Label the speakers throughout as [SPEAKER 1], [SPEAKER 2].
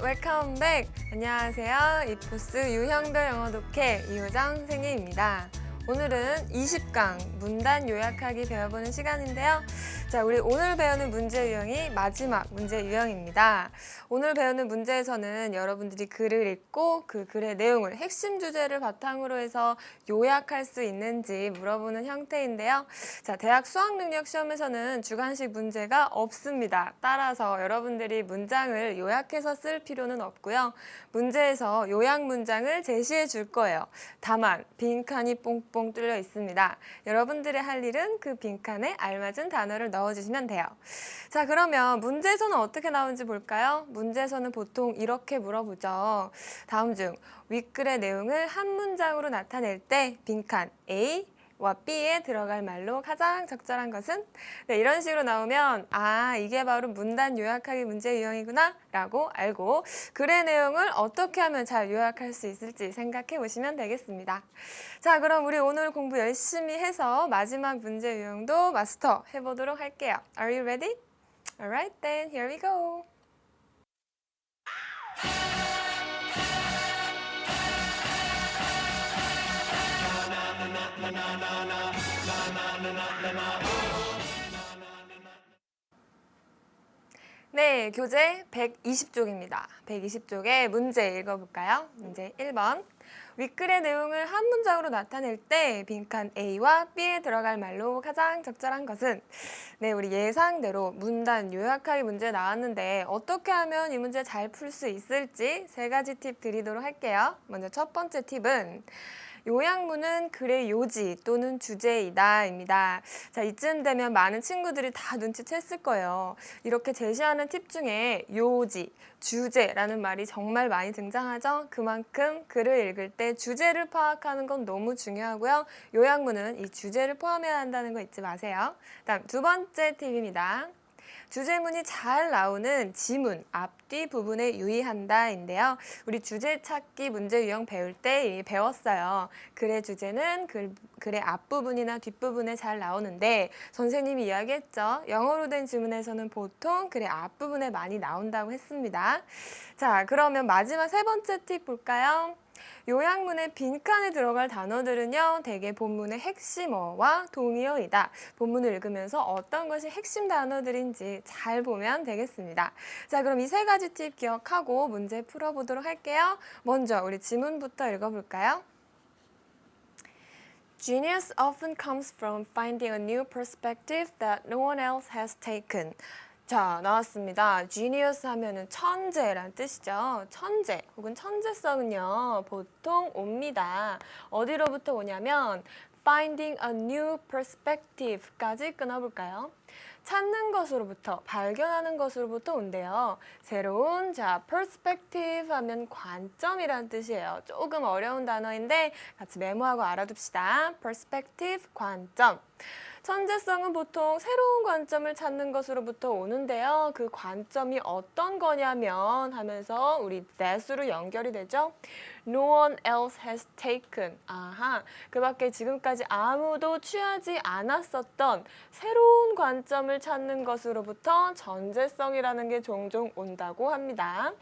[SPEAKER 1] 웰컴 백! 안녕하세요. 이포스 유형별 영어 독해 이효정 선생님입니다. 오늘은 20강 문단 요약하기 배워보는 시간인데요. 자, 우리 오늘 배우는 문제 유형이 마지막 문제 유형입니다. 오늘 배우는 문제에서는 여러분들이 글을 읽고 그 글의 내용을 핵심 주제를 바탕으로 해서 요약할 수 있는지 물어보는 형태인데요. 자, 대학 수학능력 시험에서는 주관식 문제가 없습니다. 따라서 여러분들이 문장을 요약해서 쓸 필요는 없고요. 문제에서 요약 문장을 제시해 줄 거예요. 다만 빈칸이 뽕뽕 뚫려 있습니다. 여러분들의 할 일은 그 빈칸에 알맞은 단어를 넣어주시면 돼요. 자, 그러면 문제에서는 어떻게 나오는지 볼까요? 문제에서는 보통 이렇게 물어보죠. 다음 중 윗글의 내용을 한 문장으로 나타낼 때 빈칸 A 와 B에 들어갈 말로 가장 적절한 것은? 네, 이런 식으로 나오면 이게 바로 문단 요약하기 문제 유형이구나 라고 알고 글의 내용을 어떻게 하면 잘 요약할 수 있을지 생각해 보시면 되겠습니다. 자, 그럼 우리 오늘 공부 열심히 해서 마지막 문제 유형도 마스터 해보도록 할게요. Are you ready? Alright then, here we go. 네, 교재 120쪽입니다. 120쪽의 문제 읽어볼까요? 문제 1번. 윗글의 내용을 한 문장으로 나타낼 때 빈칸 A와 B에 들어갈 말로 가장 적절한 것은? 네, 우리 예상대로 문단 요약하기 문제 나왔는데 어떻게 하면 이 문제 잘 풀 수 있을지 세 가지 팁 드리도록 할게요. 먼저 첫 번째 팁은 요약문은 글의 요지 또는 주제이다입니다. 자, 이쯤 되면 많은 친구들이 다 눈치챘을 거예요. 이렇게 제시하는 팁 중에 요지, 주제라는 말이 정말 많이 등장하죠. 그만큼 글을 읽을 때 주제를 파악하는 건 너무 중요하고요. 요약문은 이 주제를 포함해야 한다는 거 잊지 마세요. 다음 두 번째 팁입니다. 주제문이 잘 나오는 지문, 앞뒤 부분에 유의한다인데요. 우리 주제 찾기 문제 유형 배울 때 이미 배웠어요. 글의 주제는 글의 앞부분이나 뒷부분에 잘 나오는데 선생님이 이야기했죠. 영어로 된 지문에서는 보통 글의 앞부분에 많이 나온다고 했습니다. 자, 그러면 마지막 세 번째 팁 볼까요? 요약문의 빈칸에 들어갈 단어들은요, 대개 본문의 핵심어와 동의어이다. 본문을 읽으면서 어떤 것이 핵심 단어들인지 잘 보면 되겠습니다. 자, 그럼 이 세 가지 팁 기억하고 문제 풀어보도록 할게요. 먼저 우리 지문부터 읽어볼까요? Genius often comes from finding a new perspective that no one else has taken. 자, 나왔습니다. genius 하면은 천재란 뜻이죠. 천재 혹은 천재성은요, 보통 옵니다. 어디로부터 오냐면 finding a new perspective까지 끊어볼까요? 찾는 것으로부터, 발견하는 것으로부터 온대요. 새로운, perspective 하면 관점이란 뜻이에요. 조금 어려운 단어인데 같이 메모하고 알아둡시다. perspective, 관점. 천재성은 보통 새로운 관점을 찾는 것으로부터 오는데요. 그 관점이 어떤 거냐면 하면서 우리 that으로 연결이 되죠. No one else has taken. 그 밖에 지금까지 아무도 취하지 않았었던 새로운 관점을 찾는 것으로부터 천재성이라는 게 종종 온다고 합니다.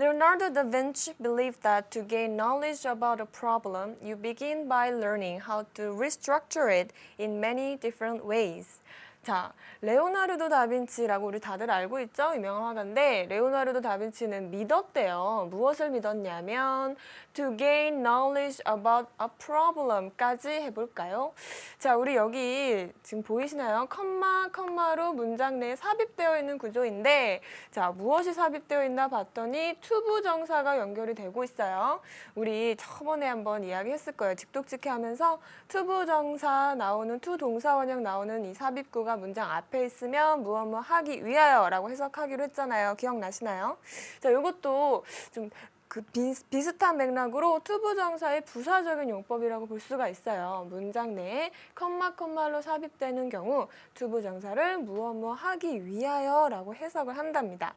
[SPEAKER 1] Leonardo da Vinci believed that to gain knowledge about a problem, you begin by learning how to restructure it in many different ways. 자, 레오나르도 다빈치라고 우리 다들 알고 있죠? 유명한 화가인데 레오나르도 다빈치는 믿었대요. 무엇을 믿었냐면 to gain knowledge about a problem까지 해볼까요? 자, 우리 여기 지금 보이시나요? 컴마로 문장 내에 삽입되어 있는 구조인데 자, 무엇이 삽입되어 있나 봤더니 투부정사가 연결이 되고 있어요. 우리 저번에 한번 이야기했을 거예요. 직독직해 하면서 투부정사 나오는 투동사원형 나오는 이 삽입구가 문장 앞에 있으면 무엇 하기 위하여 라고 해석하기로 했잖아요. 기억나시나요? 자, 이것도 좀 그 비슷한 맥락으로 투부정사의 부사적인 용법이라고 볼 수가 있어요. 문장 내에 컴마로 삽입되는 경우 투부정사를 무엇 하기 위하여 라고 해석을 한답니다.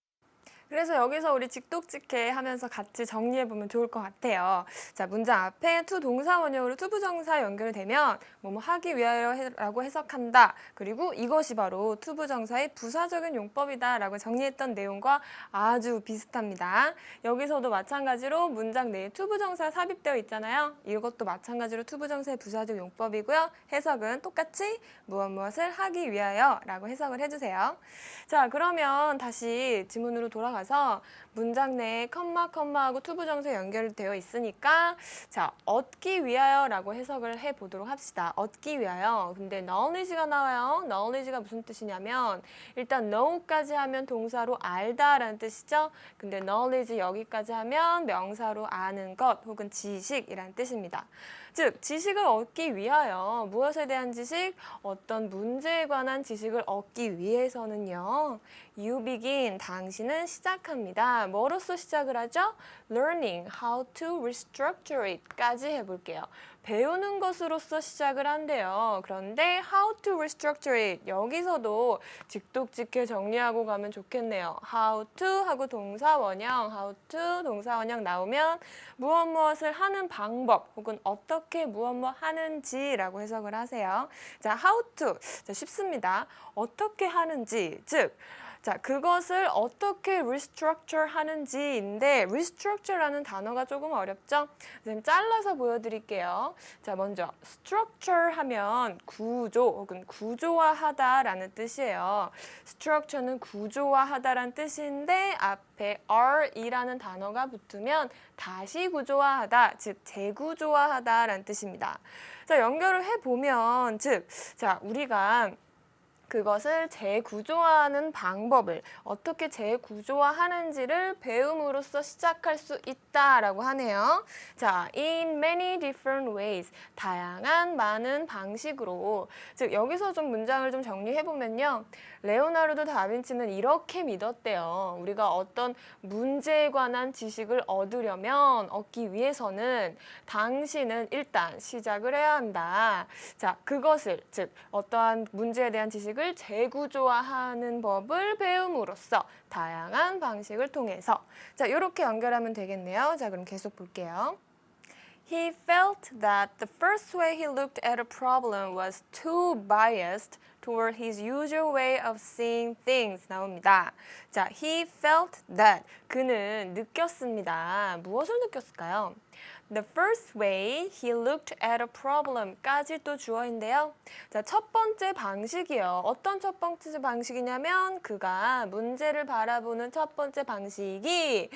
[SPEAKER 1] 그래서 여기서 우리 직독직해 하면서 같이 정리해보면 좋을 것 같아요. 자, 문장 앞에 to 동사 원형으로 to 부정사 연결되면 뭐뭐 하기 위하여라고 해석한다. 그리고 이것이 바로 to 부정사의 부사적인 용법이다 라고 정리했던 내용과 아주 비슷합니다. 여기서도 마찬가지로 문장 내에 to 부정사 삽입되어 있잖아요. 이것도 마찬가지로 to 부정사의 부사적 용법이고요. 해석은 똑같이 무엇을 하기 위하여 라고 해석을 해주세요. 자, 그러면 다시 지문으로 돌아가서 문장 내에 컴마하고 to 부정사 연결되어 있으니까 자, 얻기 위하여라고 해석을 해보도록 합시다. 얻기 위하여. 근데 knowledge가 나와요. knowledge가 무슨 뜻이냐면 일단 know까지 하면 동사로 알다라는 뜻이죠. 근데 knowledge 여기까지 하면 명사로 아는 것 혹은 지식이라는 뜻입니다. 즉, 지식을 얻기 위하여 무엇에 대한 지식? 어떤 문제에 관한 지식을 얻기 위해서는요. You begin, 당신은 시작합니다. 뭐로써 시작을 하죠? Learning how to restructure it 까지 해볼게요. 배우는 것으로서 시작을 한대요. 그런데 how to restructure it 여기서도 직독직해 정리하고 가면 좋겠네요. how to 하고 동사 원형, how to 동사 원형 나오면 무엇을 하는 방법 혹은 어떻게 무엇 하는지라고 해석을 하세요. 자, how to. 자, 쉽습니다. 어떻게 하는지, 즉 자, 그것을 어떻게 restructure 하는지인데 restructure라는 단어가 조금 어렵죠? 선생님 잘라서 보여드릴게요. 자, 먼저 structure 하면 구조 혹은 구조화하다라는 뜻이에요. structure는 구조화하다라는 뜻인데 앞에 re이라는 단어가 붙으면 다시 구조화하다, 즉 재구조화하다라는 뜻입니다. 자, 연결을 해보면 즉, 자, 우리가 그것을 재구조화하는 방법을 어떻게 재구조화하는지를 배움으로써 시작할 수 있다라고 하네요. 자, in many different ways, 다양한 많은 방식으로. 즉, 여기서 좀 문장을 좀 정리해보면요. 레오나르도 다빈치는 이렇게 믿었대요. 우리가 어떤 문제에 관한 지식을 얻기 위해서는 당신은 일단 시작을 해야 한다. 자, 그것을, 즉 어떠한 문제에 대한 지식을 재구조화하는 법을 배움으로써 다양한 방식을 통해서. 자, 이렇게 연결하면 되겠네요. 자, 그럼 계속 볼게요. He felt that the first way he looked at a problem was too biased toward his usual way of seeing things 나옵니다. 자, he felt that 그는 느꼈습니다. 무엇을 느꼈을까요? The first way he looked at a problem까지 또 주어인데요. 자, 첫 번째 방식이요. 어떤 첫 번째 방식이냐면 그가 문제를 바라보는 첫 번째 방식이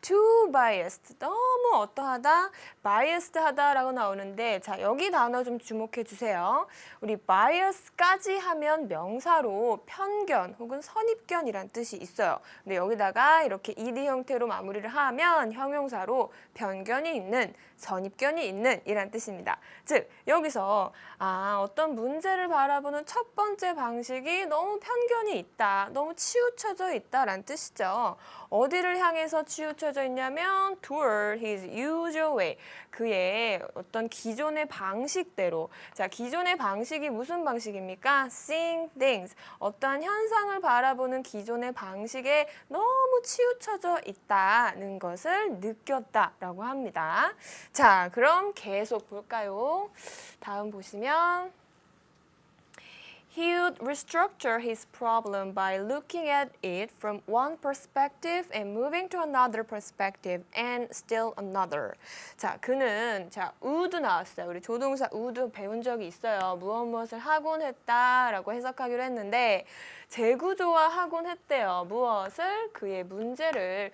[SPEAKER 1] too biased, 너무 어떠하다, biased하다라고 나오는데 자, 여기 단어 좀 주목해 주세요. 우리 bias까지 하면 명사로 편견 혹은 선입견이란 뜻이 있어요. 근데 여기다가 이렇게 ed 형태로 마무리를 하면 형용사로 편견이 있는, 선입견이 있는 이란 뜻입니다. 즉, 여기서 어떤 문제를 바라보는 첫 번째 방식이 너무 편견이 있다, 너무 치우쳐져 있다라는 뜻이죠. 어디를 향해서 치우쳐져 있냐면 toward his usual way, 그의 어떤 기존의 방식대로. 자, 기존의 방식이 무슨 방식입니까? Seeing things, 어떠한 현상을 바라보는 기존의 방식에 너무 치우쳐져 있다는 것을 느꼈다라고 합니다. 자, 그럼 계속 볼까요? 다음 보시면 He would restructure his problem by looking at it from one perspective and moving to another perspective and still another. 자, 그는 would 나왔어요. 우리 조동사 would 배운 적이 있어요. 무엇을 하곤 했다라고 해석하기로 했는데 재구조화하곤 했대요. 무엇을? 그의 문제를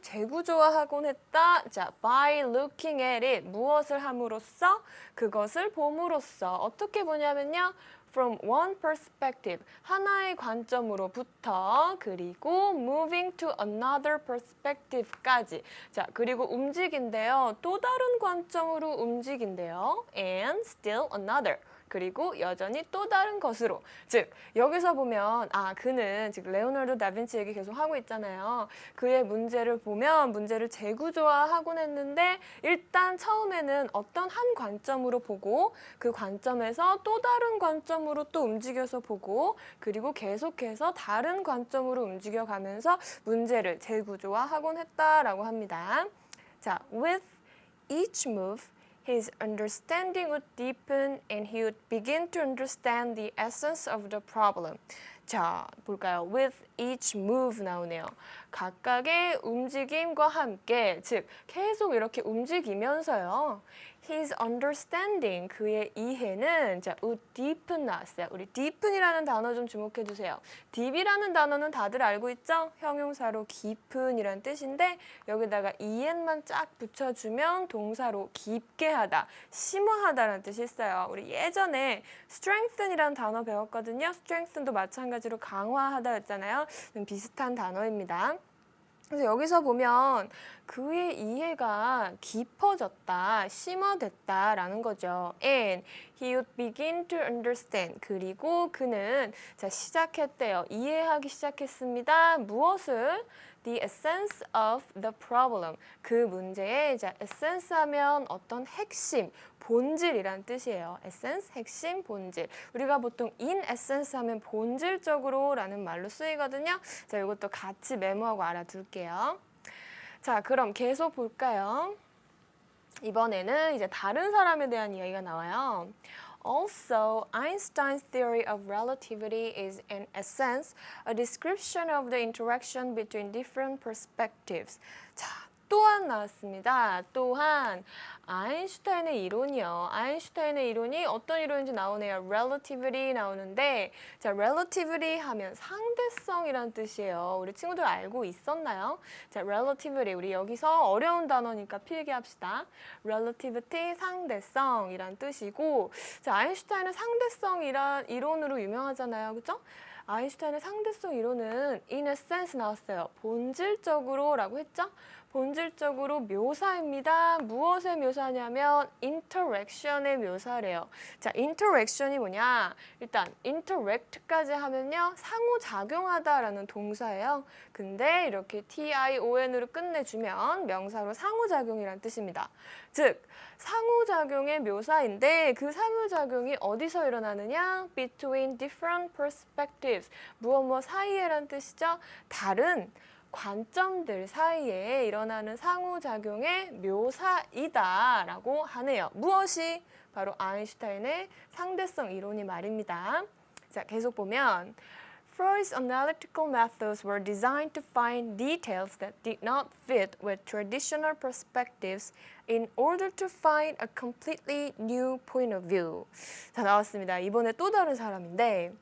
[SPEAKER 1] 재구조화하곤 했다. 자, by looking at it, 무엇을 함으로써? 그것을 봄으로써. 어떻게 보냐면요. From one perspective, 하나의 관점으로부터, 그리고 moving to another perspective까지. 자, 그리고 움직인대요. 또 다른 관점으로 움직인대요. And still another. 그리고 여전히 또 다른 것으로. 즉 여기서 보면 그는 지금 레오나르도 다빈치 얘기 계속 하고 있잖아요. 그의 문제를 보면 문제를 재구조화하곤 했는데 일단 처음에는 어떤 한 관점으로 보고 그 관점에서 또 다른 관점으로 또 움직여서 보고 그리고 계속해서 다른 관점으로 움직여가면서 문제를 재구조화하곤 했다라고 합니다. 자, with each move, his understanding would deepen and he would begin to understand the essence of the problem. 자, 볼까요? With each move 나오네요. 각각의 움직임과 함께, 즉 계속 이렇게 움직이면서요. His understanding, 그의 이해는 자, would deepen 나왔어요. 우리 deepen이라는 단어 좀 주목해 주세요. deep이라는 단어는 다들 알고 있죠? 형용사로 깊은이란 뜻인데 여기다가 en만 쫙 붙여주면 동사로 깊게 하다, 심화하다라는 뜻이 있어요. 우리 예전에 strengthen이라는 단어 배웠거든요. strengthen도 마찬가지로 강화하다였잖아요. 비슷한 단어입니다. 그래서 여기서 보면 그의 이해가 깊어졌다, 심화됐다라는 거죠. And he would begin to understand. 그리고 그는 자 시작했대요. 이해하기 시작했습니다. 무엇을? The essence of the problem. 그 문제의 자 essence 하면 어떤 핵심, 본질이란 뜻이에요. essence, 핵심, 본질. 우리가 보통 in essence 하면 본질적으로라는 말로 쓰이거든요. 자, 이것도 같이 메모하고 알아둘게요. 자, 그럼 계속 볼까요? 이번에는 이제 다른 사람에 대한 이야기가 나와요. Also, Einstein's theory of relativity is in essence a description of the interaction between different perspectives. 자, 또한 나왔습니다. 또한 아인슈타인의 이론이요. 아인슈타인의 이론이 어떤 이론인지 나오네요. relativity 나오는데 자, relativity 하면 상대성이란 뜻이에요. 우리 친구들 알고 있었나요? 자, relativity 우리 여기서 어려운 단어니까 필기합시다. relativity 상대성이란 뜻이고 자, 아인슈타인은 상대성이란 이론으로 유명하잖아요. 그렇죠? 아인슈타인의 상대성 이론은 in a sense 나왔어요. 본질적으로라고 했죠? 본질적으로 묘사입니다. 무엇의 묘사냐면 interaction의 묘사래요. 자, interaction이 뭐냐? 일단 interact까지 하면요. 상호작용하다라는 동사예요. 근데 이렇게 tion으로 끝내주면 명사로 상호작용이란 뜻입니다. 즉, 상호작용의 묘사인데 그 상호작용이 어디서 일어나느냐? between different perspectives. 무엇 사이에란 뜻이죠? 다른 관점들 사이에 일어나는 상호작용의 묘사이다라고 하네요. 무엇이? 바로 아인슈타인의 상대성 이론이 말입니다. 자, 계속 보면 Freud's analytical methods were designed to find details that did not fit with traditional perspectives in order to find a completely new point of view. 자, 나왔습니다. 이번에 또 다른 사람인데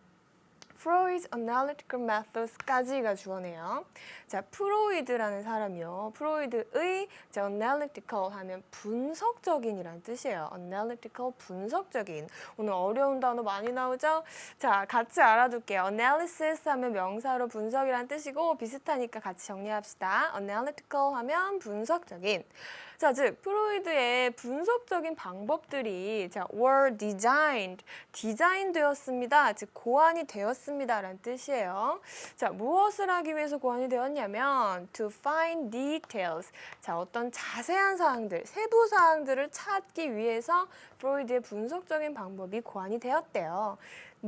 [SPEAKER 1] Freud's analytical methods까지가 주어네요. 자, 프로이드라는 사람이요. 프로이드의 자, analytical 하면 분석적인이란 뜻이에요. analytical 분석적인. 오늘 어려운 단어 많이 나오죠? 자, 같이 알아둘게요. analysis 하면 명사로 분석이란 뜻이고 비슷하니까 같이 정리합시다. analytical 하면 분석적인. 자, 즉 프로이드의 분석적인 방법들이 자, were designed, 디자인되었습니다. 즉 고안이 되었습니다라는 뜻이에요. 자, 무엇을 하기 위해서 고안이 되었냐면 to find details. 자, 어떤 자세한 사항들, 세부 사항들을 찾기 위해서 프로이드의 분석적인 방법이 고안이 되었대요.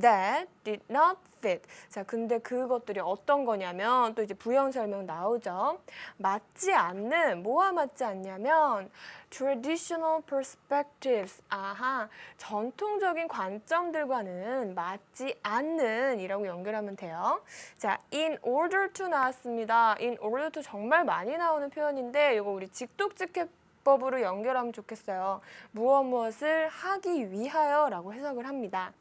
[SPEAKER 1] That did not fit. 자, 근데 그것들이 어떤 거냐면 또 이제 부연 설명 나오죠. 맞지 않는, 뭐와 맞지 않냐면 traditional perspectives. 아하, 전통적인 관점들과는 맞지 않는 이라고 연결하면 돼요. 자, in order to 나왔습니다. in order to 정말 많이 나오는 표현인데 이거 우리 직독직해법으로 연결하면 좋겠어요. 무엇을 하기 위하여 라고 해석을 합니다.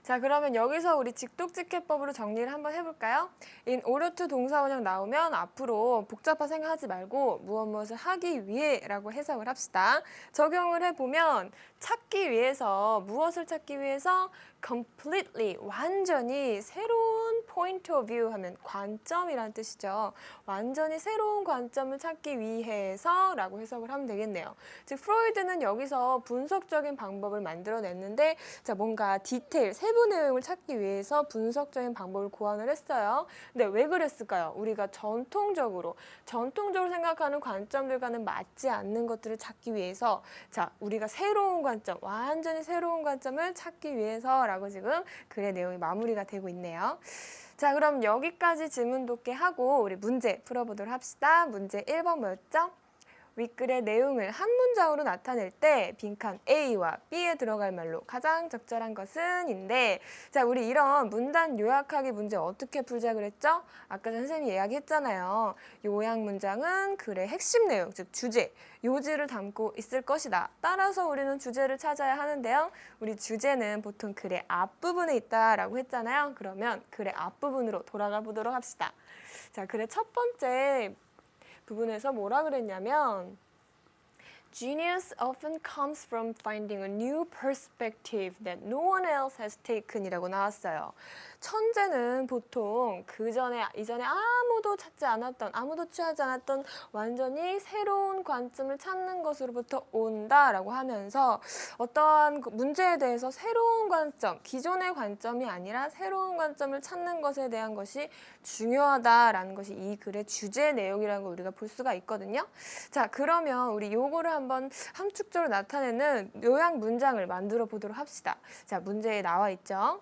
[SPEAKER 1] 자, 그러면 여기서 우리 직독직해법으로 정리를 한번 해볼까요? in order to 동사원형 나오면 앞으로 복잡한 생각하지 말고 무엇을 하기 위해 라고 해석을 합시다. 적용을 해보면 찾기 위해서, 무엇을 찾기 위해서 completely, 완전히 새로운 point of view 하면 관점이란 뜻이죠. 완전히 새로운 관점을 찾기 위해서라고 해석을 하면 되겠네요. 즉 프로이드는 여기서 분석적인 방법을 만들어냈는데 자 뭔가 디테일, 세부 내용을 찾기 위해서 분석적인 방법을 고안을 했어요. 근데 왜 그랬을까요? 우리가 전통적으로 생각하는 관점들과는 맞지 않는 것들을 찾기 위해서 자 우리가 새로운 관점, 완전히 새로운 관점을 찾기 위해서라고 지금 글의 내용이 마무리가 되고 있네요. 자 그럼 여기까지 질문 돕기 하고 우리 문제 풀어보도록 합시다. 문제 1번 뭐였죠? 윗글의 내용을 한 문장으로 나타낼 때 빈칸 A와 B에 들어갈 말로 가장 적절한 것은 인데 자 우리 이런 문단 요약하기 문제 어떻게 풀자 그랬죠? 아까 전 선생님이 이야기했잖아요. 요약 문장은 글의 핵심 내용, 즉 주제, 요지를 담고 있을 것이다. 따라서 우리는 주제를 찾아야 하는데요. 우리 주제는 보통 글의 앞부분에 있다라고 했잖아요. 그러면 글의 앞부분으로 돌아가 보도록 합시다. 자, 글의 첫 번째 부분에서 뭐라 그랬냐면 Genius often comes from finding a new perspective that no one else has taken 이라고 나왔어요. 천재는 보통 이전에 아무도 찾지 않았던, 아무도 취하지 않았던 완전히 새로운 관점을 찾는 것으로부터 온다라고 하면서 어떠한 문제에 대해서 새로운 관점, 기존의 관점이 아니라 새로운 관점을 찾는 것에 대한 것이 중요하다라는 것이 이 글의 주제 내용이라는 걸 우리가 볼 수가 있거든요. 자, 그러면 우리 요거를 한번 함축적으로 나타내는 요약 문장을 만들어 보도록 합시다. 자, 문제에 나와 있죠.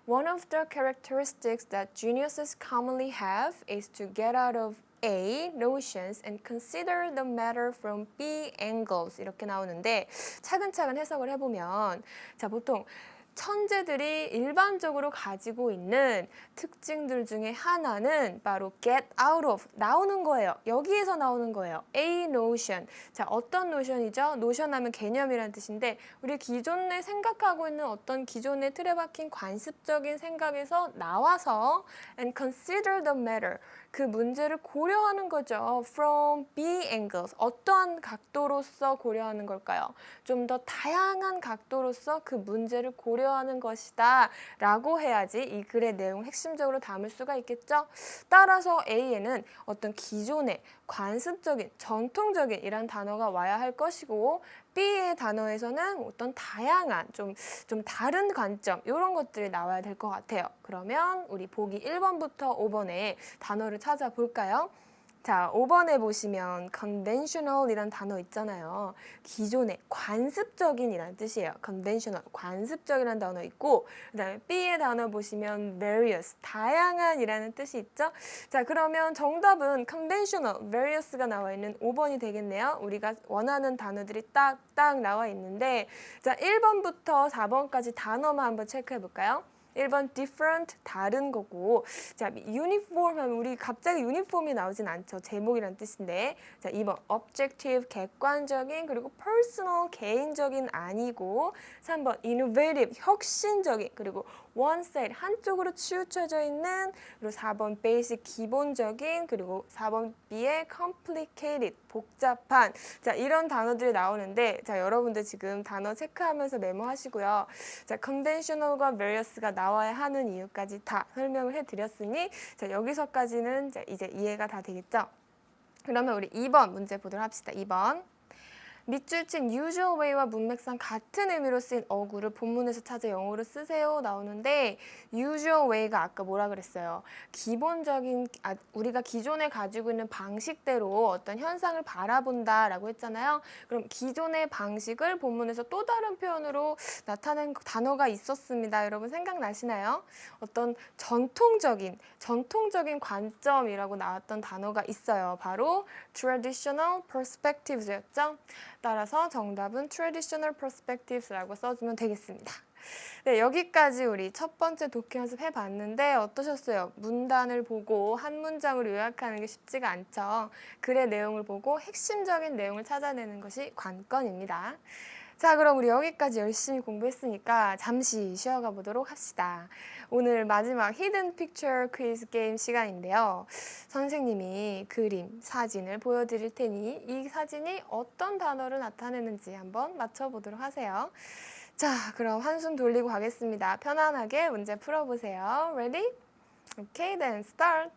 [SPEAKER 1] One of the characteristics that geniuses commonly have is to get out of A notions and consider the matter from B angles 이렇게 나오는데 차근차근 해석을 해보면 자 보통 천재들이 일반적으로 가지고 있는 특징들 중에 하나는 바로 get out of, 나오는 거예요. 여기에서 나오는 거예요. A notion. 자, 어떤 노션이죠? 노션 하면 개념이라는 뜻인데 우리 기존에 생각하고 있는 어떤 기존의 틀에 박힌 관습적인 생각에서 나와서 and consider the matter. 그 문제를 고려하는 거죠. From B angles. 어떠한 각도로서 고려하는 걸까요? 좀 더 다양한 각도로서 그 문제를 고려하는 것이다 라고 해야지 이 글의 내용을 핵심적으로 담을 수가 있겠죠. 따라서 A에는 어떤 기존의 관습적인, 전통적인 이란 단어가 와야 할 것이고 B의 단어에서는 어떤 다양한, 좀 다른 관점 이런 것들이 나와야 될 것 같아요. 그러면 우리 보기 1번부터 5번에 단어를 찾아볼까요? 자, 5번에 보시면 conventional이란 단어 있잖아요. 기존의 관습적인이라는 뜻이에요. conventional, 관습적이라는 단어 있고 그다음에 B의 단어 보시면 various, 다양한이라는 뜻이 있죠. 자, 그러면 정답은 conventional, various가 나와 있는 5번이 되겠네요. 우리가 원하는 단어들이 딱딱 나와 있는데 자, 1번부터 4번까지 단어만 한번 체크해 볼까요? 1번 different, 다른 거고 자, uniform 하면 우리 갑자기 유니폼이 나오진 않죠. 제목이란 뜻인데 자, 2번 objective, 객관적인 그리고 personal, 개인적인 아니고 3번 innovative, 혁신적인 그리고 one side, 한쪽으로 치우쳐져 있는 그리고 4번 basic, 기본적인 그리고 4번 B의 complicated, 복잡한 자, 이런 단어들이 나오는데 자, 여러분들 지금 단어 체크하면서 메모하시고요. 자, conventional과 various가 나와야 하는 이유까지 다 설명을 해드렸으니 자, 여기서까지는 이제 이해가 다 되겠죠? 그러면 우리 2번 문제 보도록 합시다. 2번. 밑줄 친 usual way와 문맥상 같은 의미로 쓰인 어구를 본문에서 찾아 영어로 쓰세요 나오는데 usual way가 아까 뭐라 그랬어요? 기본적인 우리가 기존에 가지고 있는 방식대로 어떤 현상을 바라본다라고 했잖아요. 그럼 기존의 방식을 본문에서 또 다른 표현으로 나타낸 단어가 있었습니다. 여러분 생각나시나요? 어떤 전통적인 관점이라고 나왔던 단어가 있어요. 바로 traditional perspectives였죠. 따라서 정답은 traditional perspectives라고 써주면 되겠습니다. 네, 여기까지 우리 첫 번째 독해 연습 해봤는데 어떠셨어요? 문단을 보고 한 문장으로 요약하는 게 쉽지가 않죠. 글의 내용을 보고 핵심적인 내용을 찾아내는 것이 관건입니다. 자, 그럼 우리 여기까지 열심히 공부했으니까 잠시 쉬어가 보도록 합시다. 오늘 마지막 히든 픽처 퀴즈 게임 시간인데요. 선생님이 그림, 사진을 보여드릴 테니 이 사진이 어떤 단어를 나타내는지 한번 맞춰보도록 하세요. 자, 그럼 한숨 돌리고 가겠습니다. 편안하게 문제 풀어보세요. Ready? Okay, then start.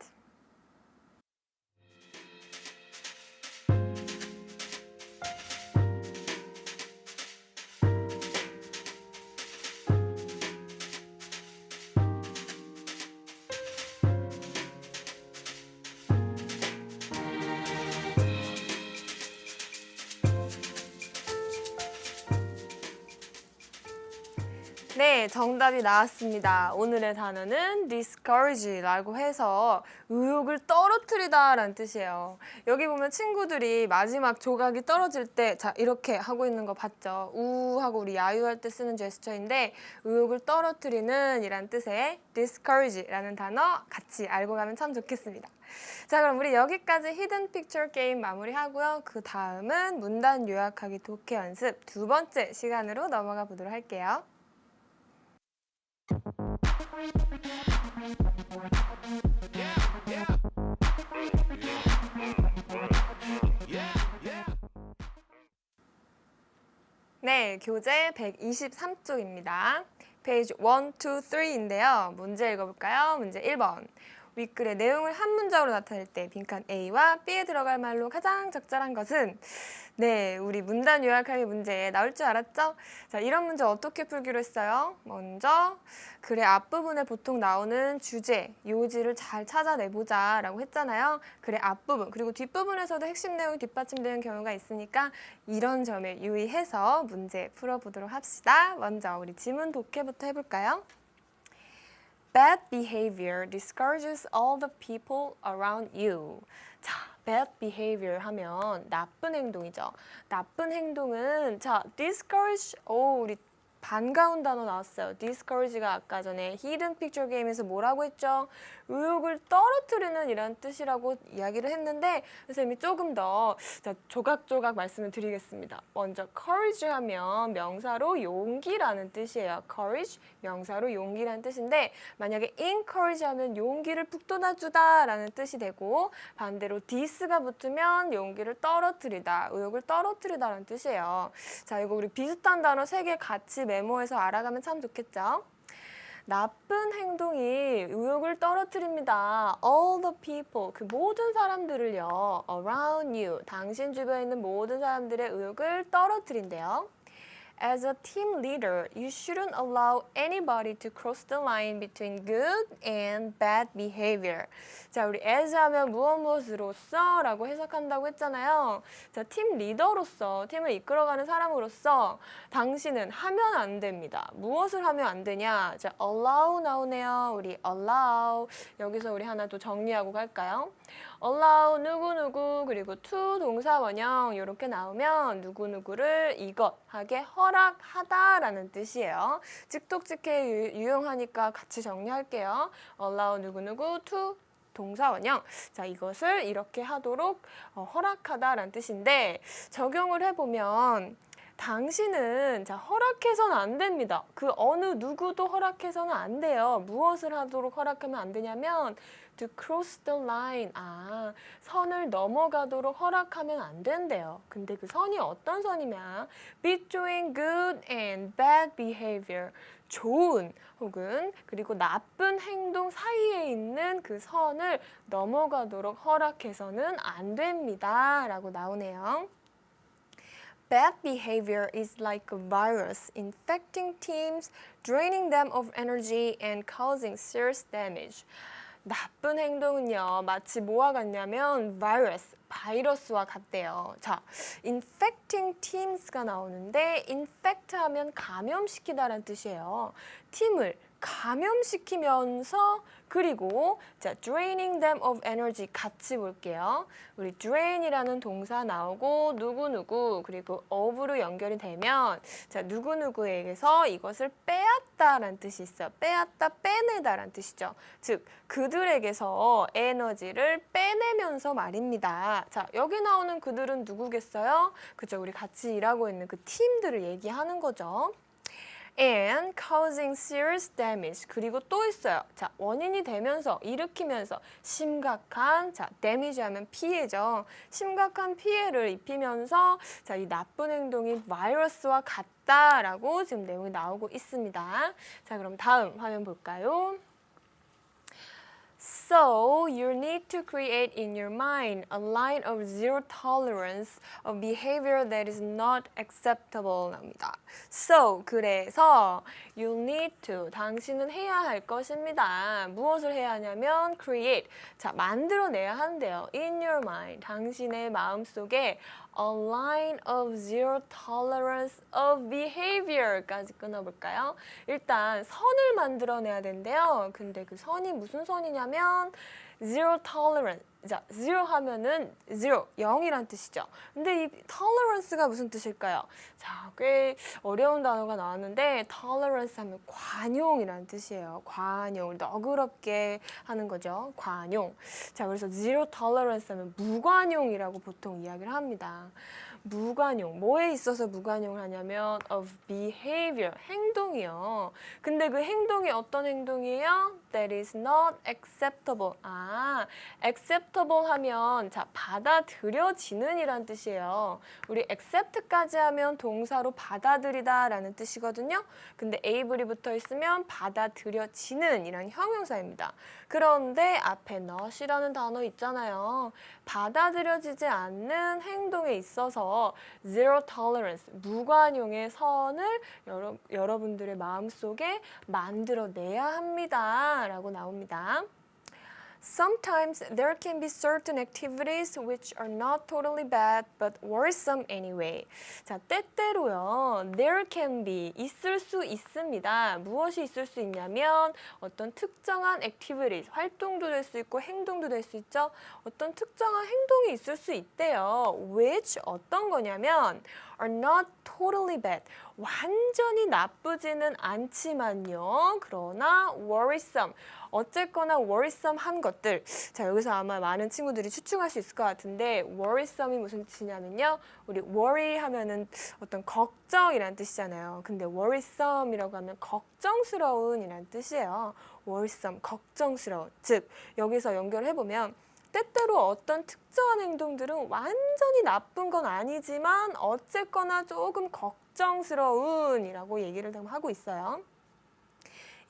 [SPEAKER 1] 네, 정답이 나왔습니다. 오늘의 단어는 discourage라고 해서 의욕을 떨어뜨리다라는 뜻이에요. 여기 보면 친구들이 마지막 조각이 떨어질 때 자, 이렇게 하고 있는 거 봤죠? 우 하고 우리 야유할 때 쓰는 제스처인데 의욕을 떨어뜨리는 이란 뜻의 discourage라는 단어 같이 알고 가면 참 좋겠습니다. 자, 그럼 우리 여기까지 히든 픽처 게임 마무리하고요. 그 다음은 문단 요약하기 독해 연습 두 번째 시간으로 넘어가 보도록 할게요. 네, 교재 123쪽입니다. 페이지 1, 2, 3인데요. 문제 읽어볼까요? 문제 1번. 윗글의 내용을 한 문장으로 나타낼 때 빈칸 A와 B에 들어갈 말로 가장 적절한 것은 네, 우리 문단 요약하기 문제에 나올 줄 알았죠? 자, 이런 문제 어떻게 풀기로 했어요? 먼저 글의 앞부분에 보통 나오는 주제, 요지를 잘 찾아내보자 라고 했잖아요. 글의 앞부분, 그리고 뒷부분에서도 핵심 내용이 뒷받침되는 경우가 있으니까 이런 점에 유의해서 문제 풀어보도록 합시다. 먼저 우리 지문 독해부터 해볼까요? Bad behavior discourages all the people around you. 자, bad behavior 하면 나쁜 행동이죠. 나쁜 행동은 자, discourage. 오, 우리 반가운 단어 나왔어요. discourage가 아까 전에 hidden picture game에서 뭐라고 했죠? 의욕을 떨어뜨리는 이런 뜻이라고 이야기를 했는데 선생님이 조금 더 자, 조각조각 말씀을 드리겠습니다. 먼저 courage 하면 명사로 용기라는 뜻이에요. courage 명사로 용기라는 뜻인데 만약에 encourage 하면 용기를 북돋아주다 라는 뜻이 되고 반대로 this가 붙으면 용기를 떨어뜨리다, 의욕을 떨어뜨리다 라는 뜻이에요. 자, 이거 우리 비슷한 단어 3개 같이 메모해서 알아가면 참 좋겠죠? 나쁜 행동이 의욕을 떨어뜨립니다. All the people, 그 모든 사람들을요. Around you, 당신 주변에 있는 모든 사람들의 의욕을 떨어뜨린대요. As a team leader, you shouldn't allow anybody to cross the line between good and bad behavior. 자, 우리 as 하면 무엇으로서 라고 해석한다고 했잖아요. 자, 팀 리더로서, 팀을 이끌어가는 사람으로서 당신은 하면 안 됩니다. 무엇을 하면 안 되냐? 자, allow 나오네요. 우리 allow. 여기서 우리 하나 또 정리하고 갈까요? allow 누구누구 그리고 to 동사 원형 이렇게 나오면 누구누구를 이것 하게 허락하다라는 뜻이에요. 직독직해 유용하니까 같이 정리할게요. allow 누구누구 to 동사 원형. 자, 이것을 이렇게 하도록 허락하다라는 뜻인데 적용을 해보면 당신은 자, 허락해서는 안 됩니다. 그 어느 누구도 허락해서는 안 돼요. 무엇을 하도록 허락하면 안 되냐면 to cross the line. 아, 선을 넘어가도록 허락하면 안 된대요. 근데 그 선이 어떤 선이냐? between good and bad behavior. 좋은 혹은 그리고 나쁜 행동 사이에 있는 그 선을 넘어가도록 허락해서는 안 됩니다. 라고 나오네요. Bad behavior is like a virus infecting teams, draining them of energy and causing serious damage. 나쁜 행동은요, 마치 뭐와 같냐면 바이러스와 같대요. 자, infecting teams가 나오는데 infect 하면 감염시키다라는 뜻이에요. 팀을 감염시키면서 그리고 자, draining them of energy 같이 볼게요. 우리 drain이라는 동사 나오고 누구누구 그리고 of로 연결이 되면 자, 누구누구에게서 이것을 빼앗다라는 뜻이 있어요. 빼앗다, 빼내다라는 뜻이죠. 즉, 그들에게서 에너지를 빼내면서 말입니다. 자, 여기 나오는 그들은 누구겠어요? 그죠? 우리 같이 일하고 있는 그 팀들을 얘기하는 거죠. and causing serious damage. 그리고 또 있어요. 자, 원인이 되면서, 일으키면서 심각한, 자, damage 하면 피해죠. 심각한 피해를 입히면서 자, 이 나쁜 행동이 바이러스와 같다라고 지금 내용이 나오고 있습니다. 자, 그럼 다음 화면 볼까요? So you need to create in your mind a line of zero tolerance of behavior that is not acceptable 나옵니다. So 그래서 you need to 당신은 해야 할 것입니다. 무엇을 해야 하냐면 create 자 만들어내야 한대요. In your mind 당신의 마음속에 a line of zero tolerance of behavior까지 끊어볼까요? 일단 선을 만들어내야 된대요. 근데 그 선이 무슨 선이냐면 zero tolerance. 자, zero 하면은 zero, 0이란 뜻이죠. 근데 이 tolerance가 무슨 뜻일까요? 자, 꽤 어려운 단어가 나왔는데 tolerance 하면 관용이란 뜻이에요. 관용, 너그럽게 하는 거죠. 관용. 자, 그래서 zero tolerance 하면 무관용이라고 보통 이야기를 합니다. 무관용, 뭐에 있어서 무관용을 하냐면 of behavior, 행동이요. 근데 그 행동이 어떤 행동이에요? That is not acceptable. acceptable 하면 자 받아들여지는 이란 뜻이에요. 우리 accept까지 하면 동사로 받아들이다 라는 뜻이거든요. 근데 able이 붙어 있으면 받아들여지는 이란 형용사입니다. 그런데 앞에 not이라는 단어 있잖아요. 받아들여지지 않는 행동에 있어서 zero tolerance, 무관용의 선을 여러분들의 마음속에 만들어내야 합니다. 라고 나옵니다. Sometimes there can be certain activities which are not totally bad but worrisome anyway. 자, 때때로요. There can be 있을 수 있습니다. 무엇이 있을 수 있냐면 어떤 특정한 activities, 활동도 될 수 있고 행동도 될 수 있죠. 어떤 특정한 행동이 있을 수 있대요. Which 어떤 거냐면 are not totally bad. 완전히 나쁘지는 않지만요. 그러나 worrisome. 어쨌거나 worrisome한 것들. 자, 여기서 아마 많은 친구들이 추측할 수 있을 것 같은데 worrisome이 무슨 뜻이냐면요. 우리 worry 하면은 어떤 걱정이란 뜻이잖아요. 근데 worrisome이라고 하면 걱정스러운 이란 뜻이에요. worrisome, 걱정스러운. 즉, 여기서 연결해보면 때때로 어떤 특정한 행동들은 완전히 나쁜 건 아니지만 어쨌거나 조금 걱정스러운 이라고 얘기를 하고 있어요.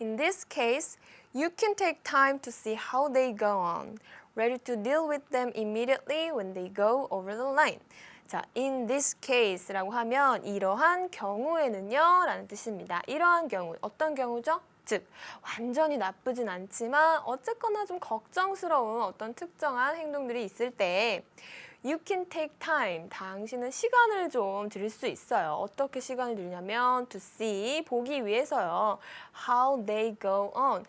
[SPEAKER 1] In this case, you can take time to see how they go on, ready to deal with them immediately when they go over the line. 자, in this case라고 하면 이러한 경우에는요 라는 뜻입니다. 이러한 경우, 어떤 경우죠? 즉, 완전히 나쁘진 않지만 어쨌거나 좀 걱정스러운 어떤 특정한 행동들이 있을 때 You can take time. 당신은 시간을 좀 들일 수 있어요. 어떻게 시간을 들냐면 to see, 보기 위해서요. How they go on.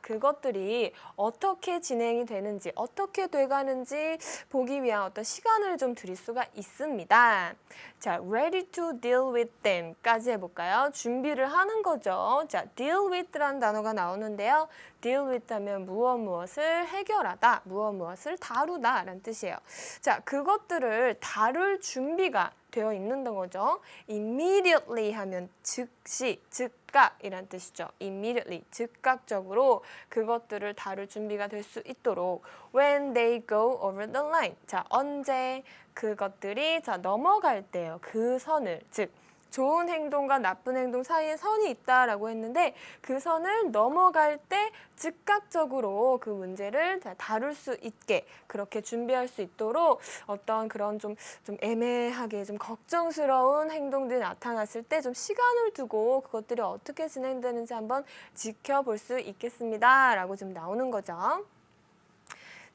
[SPEAKER 1] 그것들이 어떻게 진행이 되는지, 어떻게 돼가는지 보기 위한 어떤 시간을 좀 들일 수가 있습니다. 자, ready to deal with them까지 해볼까요? 준비를 하는 거죠. 자, deal with라는 단어가 나오는데요. deal with 하면 무엇을 해결하다, 무엇을 다루다 라는 뜻이에요. 자, 그것들을 다룰 준비가 되어 있는 거죠. immediately 하면 즉시, 즉각이란 뜻이죠. immediately, 즉각적으로 그것들을 다룰 준비가 될 수 있도록 when they go over the line. 자, 언제 그것들이 넘어갈 때요. 그 선을, 즉 좋은 행동과 나쁜 행동 사이에 선이 있다라고 했는데 그 선을 넘어갈 때 즉각적으로 그 문제를 다룰 수 있게 그렇게 준비할 수 있도록 어떤 그런 좀 애매하게 좀 걱정스러운 행동들이 나타났을 때 좀 시간을 두고 그것들이 어떻게 진행되는지 한번 지켜볼 수 있겠습니다. 라고 지금 나오는 거죠.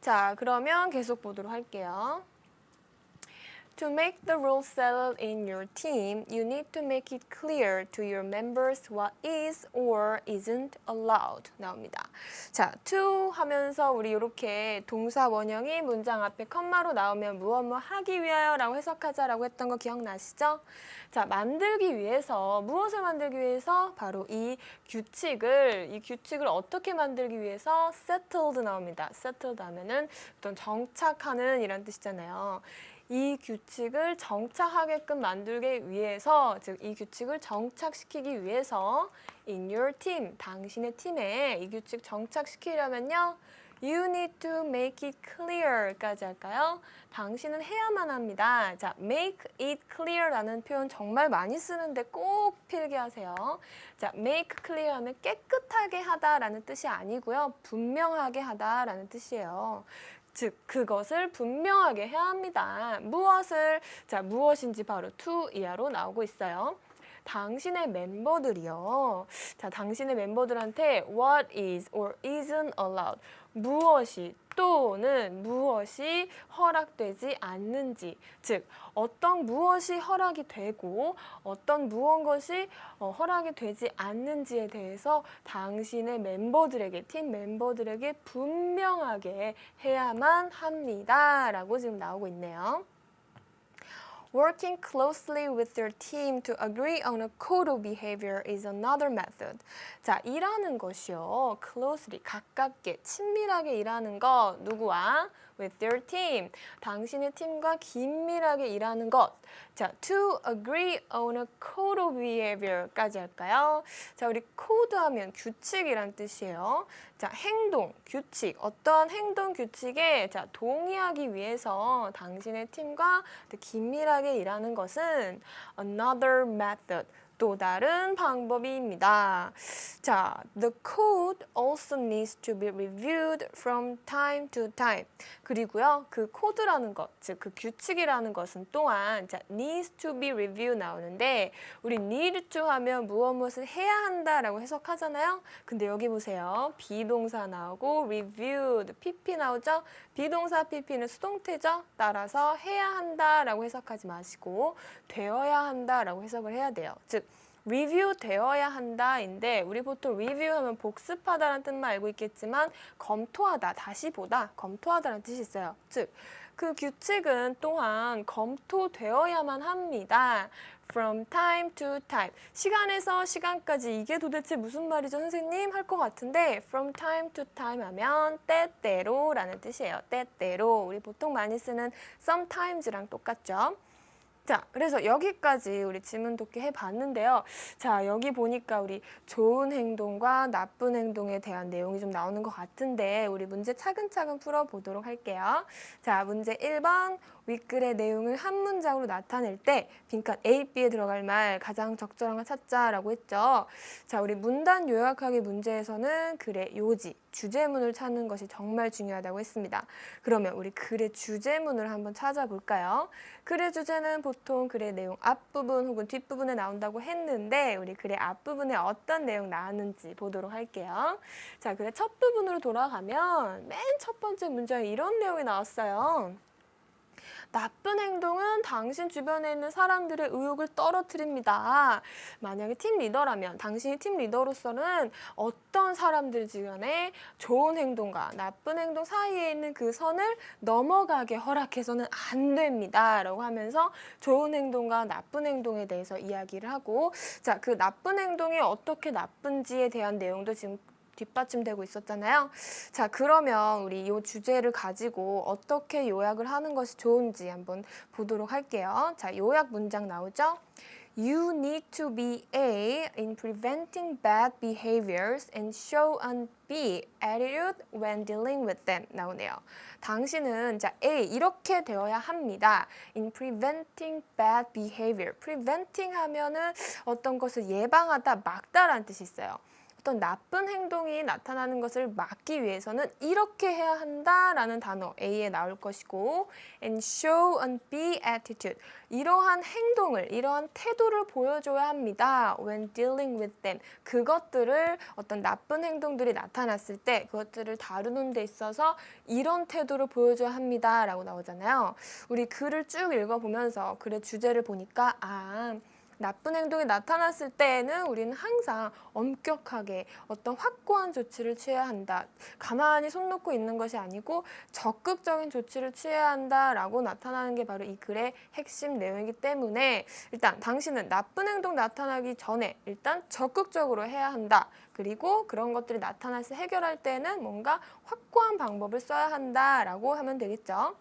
[SPEAKER 1] 자, 그러면 계속 보도록 할게요. To make the rules settled in your team, you need to make it clear to your members what is or isn't allowed. 나옵니다. 자, to 하면서 우리 이렇게 동사 원형이 문장 앞에 컴마로 나오면 무엇 하기 위하여라고 해석하자라고 했던 거 기억나시죠? 자, 만들기 위해서 무엇을 만들기 위해서 바로 이 규칙을 어떻게 만들기 위해서 settled 나옵니다. settled 하면은 어떤 정착하는 이란 뜻이잖아요. 이 규칙을 정착하게끔 만들기 위해서, 즉 이 규칙을 정착시키기 위해서 in your team, 당신의 팀에 이 규칙 정착시키려면요. You need to make it clear까지 할까요? 당신은 해야만 합니다. 자, make it clear라는 표현 정말 많이 쓰는데 꼭 필기 하세요. 자, make clear 하면 깨끗하게 하다라는 뜻이 아니고요. 분명하게 하다라는 뜻이에요. 즉, 그것을 분명하게 해야 합니다. 무엇을, 자, 무엇인지 바로 to 이하로 나오고 있어요. 당신의 멤버들이요. 자, 당신의 멤버들한테 what is or isn't allowed. 무엇이 또는 무엇이 허락되지 않는지. 즉, 어떤 무엇이 허락이 되고 어떤 무엇이 허락이 되지 않는지에 대해서 당신의 멤버들에게, 팀 멤버들에게 분명하게 해야만 합니다. 라고 지금 나오고 있네요. Working closely with your team to agree on a code of behavior is another method. 자, 일하는 것이요. closely, 가깝게, 친밀하게 일하는 것. 누구와? with your team. 당신의 팀과 긴밀하게 일하는 것. 자, to agree on a code of behavior까지 할까요? 자, 우리 코드 하면 규칙이란 뜻이에요. 자, 행동, 규칙, 어떠한 행동 규칙에 자, 동의하기 위해서 당신의 팀과 긴밀하게 일하는 것은 another method. 또 다른 방법입니다. 자, the code also needs to be reviewed from time to time. 그리고요, 그 코드라는 것, 즉 그 규칙이라는 것은 또한 자, needs to be reviewed 나오는데 우리 need to 하면 무엇을 해야 한다라고 해석하잖아요. 근데 여기 보세요. 비동사 나오고 reviewed, pp 나오죠? 비동사 pp는 수동태죠? 따라서 해야 한다라고 해석하지 마시고 되어야 한다라고 해석을 해야 돼요. 즉 리뷰 되어야 한다인데 우리 보통 리뷰하면 복습하다라는 뜻만 알고 있겠지만 검토하다, 다시 보다, 검토하다라는 뜻이 있어요. 즉, 그 규칙은 또한 검토되어야만 합니다. From time to time. 시간에서 시간까지 이게 도대체 무슨 말이죠, 선생님? 할 것 같은데 from time to time 하면 때때로라는 뜻이에요. 때때로. 우리 보통 많이 쓰는 sometimes랑 똑같죠? 자, 그래서 여기까지 우리 지문 돕기 해봤는데요. 자, 여기 보니까 우리 좋은 행동과 나쁜 행동에 대한 내용이 좀 나오는 것 같은데 우리 문제 차근차근 풀어보도록 할게요. 자, 문제 1번. 윗글의 내용을 한 문장으로 나타낼 때 빈칸 A, B에 들어갈 말 가장 적절한 걸 찾자라고 했죠. 자, 우리 문단 요약하기 문제에서는 글의 요지, 주제문을 찾는 것이 정말 중요하다고 했습니다. 그러면 우리 글의 주제문을 한번 찾아볼까요? 글의 주제는 보통 글의 내용 앞부분 혹은 뒷부분에 나온다고 했는데 우리 글의 앞부분에 어떤 내용 나왔는지 보도록 할게요. 자, 글의 첫 부분으로 돌아가면 맨 첫 번째 문장에 이런 내용이 나왔어요. 나쁜 행동은 당신 주변에 있는 사람들의 의욕을 떨어뜨립니다. 만약에 팀 리더라면 당신이 팀 리더로서는 어떤 사람들 주변에 좋은 행동과 나쁜 행동 사이에 있는 그 선을 넘어가게 허락해서는 안 됩니다. 라고 하면서 좋은 행동과 나쁜 행동에 대해서 이야기를 하고 자, 그 나쁜 행동이 어떻게 나쁜지에 대한 내용도 지금 뒷받침되고 있었잖아요. 자, 그러면 우리 이 주제를 가지고 어떻게 요약을 하는 것이 좋은지 한번 보도록 할게요. 자, 요약 문장 나오죠? You need to be A in preventing bad behaviors and show an B attitude when dealing with them 나오네요. 당신은 자 A 이렇게 되어야 합니다. In preventing bad behavior. preventing 하면은 어떤 것을 예방하다, 막다라는 뜻이 있어요. 어떤 나쁜 행동이 나타나는 것을 막기 위해서는 이렇게 해야 한다라는 단어 A에 나올 것이고 and show an B attitude. 이러한 행동을, 이러한 태도를 보여줘야 합니다. when dealing with them. 그것들을 어떤 나쁜 행동들이 나타났을 때 그것들을 다루는 데 있어서 이런 태도를 보여줘야 합니다. 라고 나오잖아요. 우리 글을 쭉 읽어보면서 글의 주제를 보니까 나쁜 행동이 나타났을 때에는 우리는 항상 엄격하게 어떤 확고한 조치를 취해야 한다. 가만히 손 놓고 있는 것이 아니고 적극적인 조치를 취해야 한다라고 나타나는 게 바로 이 글의 핵심 내용이기 때문에 일단 당신은 나쁜 행동 나타나기 전에 일단 적극적으로 해야 한다. 그리고 그런 것들이 나타나서 해결할 때는 뭔가 확고한 방법을 써야 한다라고 하면 되겠죠.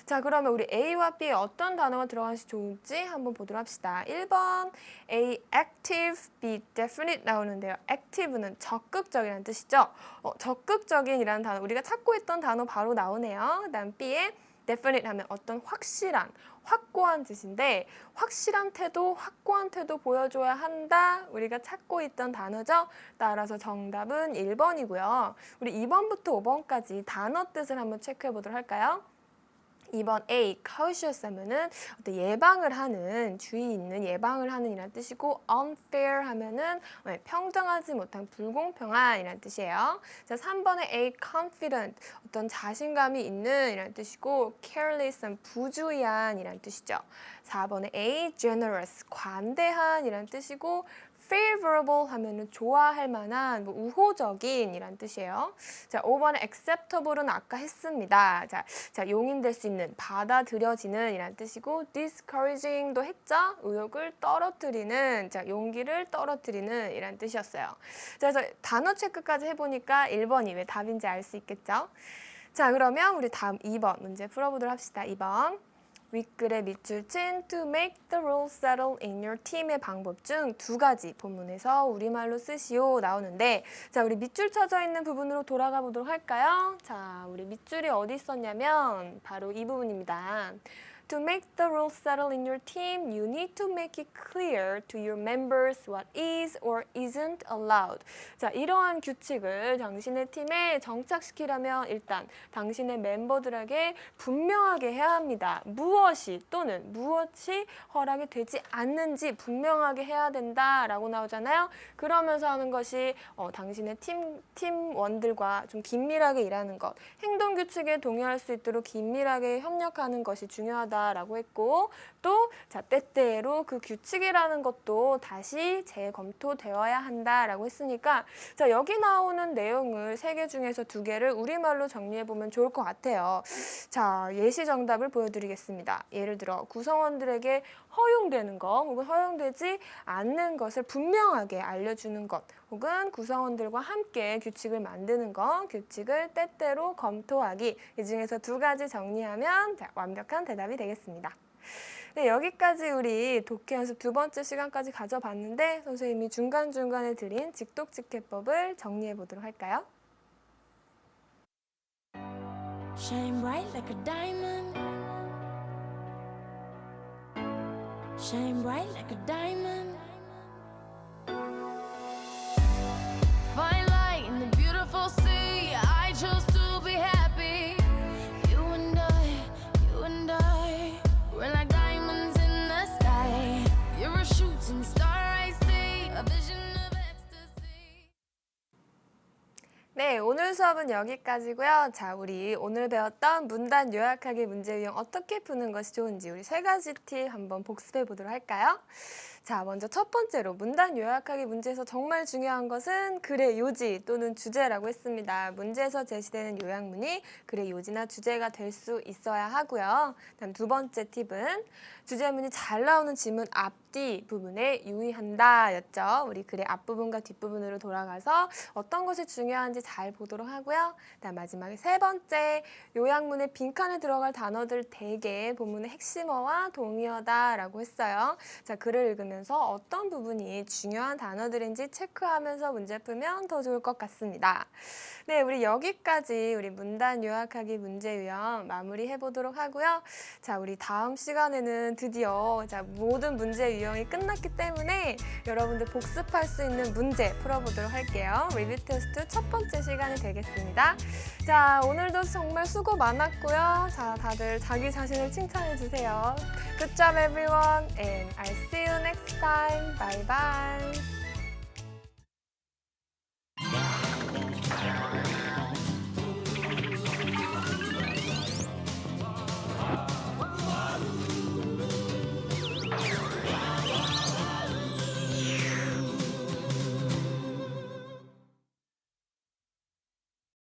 [SPEAKER 1] 자, 그러면 우리 A와 B에 어떤 단어가 들어가서 좋을지 한번 보도록 합시다. 1번 A active, B definite 나오는데요. active는 적극적이라는 뜻이죠. 적극적인이라는 단어 우리가 찾고 있던 단어 바로 나오네요. 그다음 B에 definite 하면 어떤 확실한, 확고한 뜻인데 확실한 태도, 확고한 태도 보여줘야 한다. 우리가 찾고 있던 단어죠. 따라서 정답은 1번이고요. 우리 2번부터 5번까지 단어 뜻을 한번 체크해 보도록 할까요? 2번 A, cautious 하면은 어떤 예방을 하는, 주의 있는 예방을 하는 이란 뜻이고 unfair 하면은 평정하지 못한 불공평한 이란 뜻이에요. 자, 3번의 A, confident 어떤 자신감이 있는 이란 뜻이고 careless 한 부주의한 이란 뜻이죠. 4번의 A, generous 관대한 이란 뜻이고 favorable 하면은 좋아할 만한, 우호적인 이란 뜻이에요. 자, 5번에 acceptable은 아까 했습니다. 자, 용인될 수 있는, 받아들여지는 이란 뜻이고 discouraging도 했죠. 의욕을 떨어뜨리는, 자, 용기를 떨어뜨리는 이란 뜻이었어요. 자, 그래서 단어 체크까지 해보니까 1번이 왜 답인지 알 수 있겠죠. 자, 그러면 우리 다음 2번 문제 풀어보도록 합시다. 2번. 윗글에 밑줄 친 to make the rules settle in your team의 방법 중 2가지 본문에서 우리말로 쓰시오 나오는데 자, 우리 밑줄 쳐져 있는 부분으로 돌아가 보도록 할까요? 자, 우리 밑줄이 어디 있었냐면 바로 이 부분입니다. To make the rules settle in your team, you need to make it clear to your members what is or isn't allowed. 자, 이러한 규칙을 당신의 팀에 정착시키려면 일단 당신의 멤버들에게 분명하게 해야 합니다. 무엇이 또는 무엇이 허락이 되지 않는지 분명하게 해야 된다라고 나오잖아요. 그러면서 하는 것이 당신의 팀원들과 좀 긴밀하게 일하는 것, 행동 규칙에 동의할 수 있도록 긴밀하게 협력하는 것이 중요하다. 라고 했고 또 자, 때때로 그 규칙이라는 것도 다시 재검토되어야 한다라고 했으니까 자, 여기 나오는 내용을 3개 중에서 2개를 우리말로 정리해 보면 좋을 것 같아요. 자, 예시 정답을 보여드리겠습니다. 예를 들어 구성원들에게 허용되는 것 혹은 허용되지 않는 것을 분명하게 알려주는 것 혹은 구성원들과 함께 규칙을 만드는 것, 규칙을 때때로 검토하기 이 중에서 2가지 정리하면 자, 완벽한 대답이 되겠습니다. 네, 여기까지 우리 독해 연습 2번째 시간까지 가져봤는데 선생님이 중간중간에 드린 직독직해법을 정리해 보도록 할까요?
[SPEAKER 2] Shine bright like a diamond. Shine bright like a diamond. Fine light in the beautiful sea. I chose to be happy. You and I, we're like diamonds in the sky. You're a shooting star I see, a vision of ecstasy.
[SPEAKER 1] 네, 오늘 수업은 여기까지고요. 자, 우리 오늘 배웠던 문단 요약하기 문제 유형 어떻게 푸는 것이 좋은지 우리 3가지 팁 한번 복습해 보도록 할까요? 자, 먼저 첫 번째로 문단 요약하기 문제에서 정말 중요한 것은 글의 요지 또는 주제라고 했습니다. 문제에서 제시되는 요약문이 글의 요지나 주제가 될 수 있어야 하고요. 다음 2번째 팁은 주제문이 잘 나오는 지문 앞뒤 부분에 유의한다 였죠. 우리 글의 앞부분과 뒷부분으로 돌아가서 어떤 것이 중요한지 잘 보도록 하고요. 다음 마지막에 3번째 요약문의 빈칸에 들어갈 단어들 대개 본문의 핵심어와 동의어다라고 했어요. 자, 글을 읽으면서 어떤 부분이 중요한 단어들인지 체크하면서 문제 풀면 더 좋을 것 같습니다. 네, 우리 여기까지 우리 문단 요약하기 문제 유형 마무리해 보도록 하고요. 자, 우리 다음 시간에는 드디어 자, 모든 문제 유형이 끝났기 때문에 여러분들 복습할 수 있는 문제 풀어보도록 할게요. 리뷰 테스트 첫 번째 시간이 되겠습니다. 자, 오늘도 정말 수고 많았고요. 자, 다들 자기 자신을 칭찬해 주세요. Good job everyone and I'll see you next time. Bye bye.